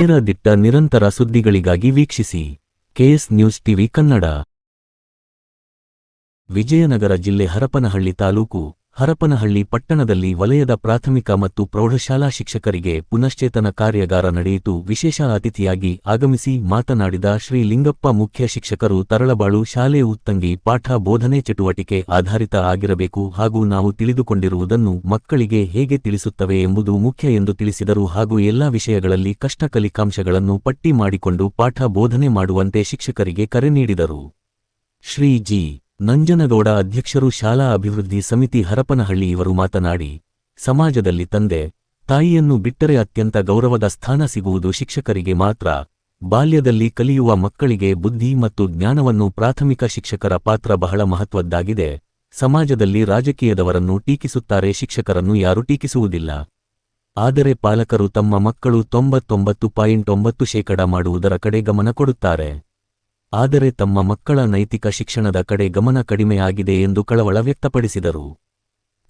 ನೇರ ದಿಟ್ಟ ನಿರಂತರ ಸುದ್ದಿಗಳಿಗಾಗಿ ವೀಕ್ಷಿಸಿ KS news TV Kannada. Vijayanagara ಜಿಲ್ಲೆ ಹರಪನಹಳ್ಳಿ ತಾಲೂಕು ಹರಪನಹಳ್ಳಿ ಪಟ್ಟಣದಲ್ಲಿ ವಲಯದ ಪ್ರಾಥಮಿಕ ಮತ್ತು ಪ್ರೌಢಶಾಲಾ ಶಿಕ್ಷಕರಿಗೆ ಪುನಶ್ಚೇತನ ಕಾರ್ಯಾಗಾರ ನಡೆಯಿತು. ವಿಶೇಷ ಅತಿಥಿಯಾಗಿ ಆಗಮಿಸಿ ಮಾತನಾಡಿದ ಶ್ರೀ ಲಿಂಗಪ್ಪ, ಮುಖ್ಯ ಶಿಕ್ಷಕರು ತರಳಬಾಳು ಶಾಲೆ ಉತ್ತಂಗಿ ಪಾಠ ಬೋಧನೆ ಚಟುವಟಿಕೆ ಆಧಾರಿತ ಆಗಿರಬೇಕು ಹಾಗೂ ನಾವು ತಿಳಿದುಕೊಂಡಿರುವುದನ್ನು ಮಕ್ಕಳಿಗೆ ಹೇಗೆ ತಿಳಿಸುತ್ತವೆ ಎಂಬುದು ಮುಖ್ಯ ಎಂದು ತಿಳಿಸಿದರು. ಹಾಗೂ ಎಲ್ಲಾ ವಿಷಯಗಳಲ್ಲಿ ಕಷ್ಟ ಕಲಿಕಾಂಶಗಳನ್ನು ಪಟ್ಟಿ ಮಾಡಿಕೊಂಡು ಪಾಠ ಬೋಧನೆ ಮಾಡುವಂತೆ ಶಿಕ್ಷಕರಿಗೆ ಕರೆ ನೀಡಿದರು. ಶ್ರೀ ಜಿ. ನಂಜನಗೌಡ, ಅಧ್ಯಕ್ಷರು, ಶಾಲಾ ಅಭಿವೃದ್ಧಿ ಸಮಿತಿ ಹರಪನಹಳ್ಳಿ ಇವರು ಮಾತನಾಡಿ, ಸಮಾಜದಲ್ಲಿ ತಂದೆ ತಾಯಿಯನ್ನು ಬಿಟ್ಟರೆ ಅತ್ಯಂತ ಗೌರವದ ಸ್ಥಾನ ಸಿಗುವುದು ಶಿಕ್ಷಕರಿಗೆ ಮಾತ್ರ. ಬಾಲ್ಯದಲ್ಲಿ ಕಲಿಯುವ ಮಕ್ಕಳಿಗೆ ಬುದ್ಧಿ ಮತ್ತು ಜ್ಞಾನವನ್ನು ಪ್ರಾಥಮಿಕ ಶಿಕ್ಷಕರ ಪಾತ್ರ ಬಹಳ ಮಹತ್ವದ್ದಾಗಿದೆ. ಸಮಾಜದಲ್ಲಿ ರಾಜಕೀಯದವರನ್ನು ಟೀಕಿಸುತ್ತಾರೆ, ಶಿಕ್ಷಕರನ್ನು ಯಾರೂ ಟೀಕಿಸುವುದಿಲ್ಲ. ಆದರೆ ಪಾಲಕರು ತಮ್ಮ ಮಕ್ಕಳು 99.9% ಮಾಡುವುದರ ಕಡೆ ಗಮನ ಕೊಡುತ್ತಾರೆ. ಆದರೆ ತಮ್ಮ ಮಕ್ಕಳ ನೈತಿಕ ಶಿಕ್ಷಣದ ಕಡೆ ಗಮನ ಕಡಿಮೆಯಾಗಿದೆ ಎಂದು ಕಳವಳ ವ್ಯಕ್ತಪಡಿಸಿದರು.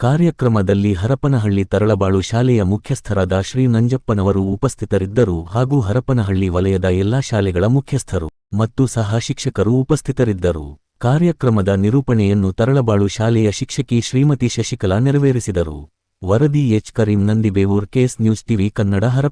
ಕಾರ್ಯಕ್ರಮದಲ್ಲಿ ಹರಪನಹಳ್ಳಿ ತರಳಬಾಳು ಶಾಲೆಯ ಮುಖ್ಯಸ್ಥರಾದ ಶ್ರೀ ನಂಜಪ್ಪನವರು ಉಪಸ್ಥಿತರಿದ್ದರು ಹಾಗೂ ಹರಪನಹಳ್ಳಿ ವಲಯದ ಎಲ್ಲಾ ಶಾಲೆಗಳ ಮುಖ್ಯಸ್ಥರು ಮತ್ತು ಸಹ ಶಿಕ್ಷಕರು ಉಪಸ್ಥಿತರಿದ್ದರು. ಕಾರ್ಯಕ್ರಮದ ನಿರೂಪಣೆಯನ್ನು ತರಳಬಾಳು ಶಾಲೆಯ ಶಿಕ್ಷಕಿ ಶ್ರೀಮತಿ ಶಶಿಕಲಾ ನೆರವೇರಿಸಿದರು. ವರದಿ H. Karim, Nandibevur, KS news TV Kannada, Harapanahalli.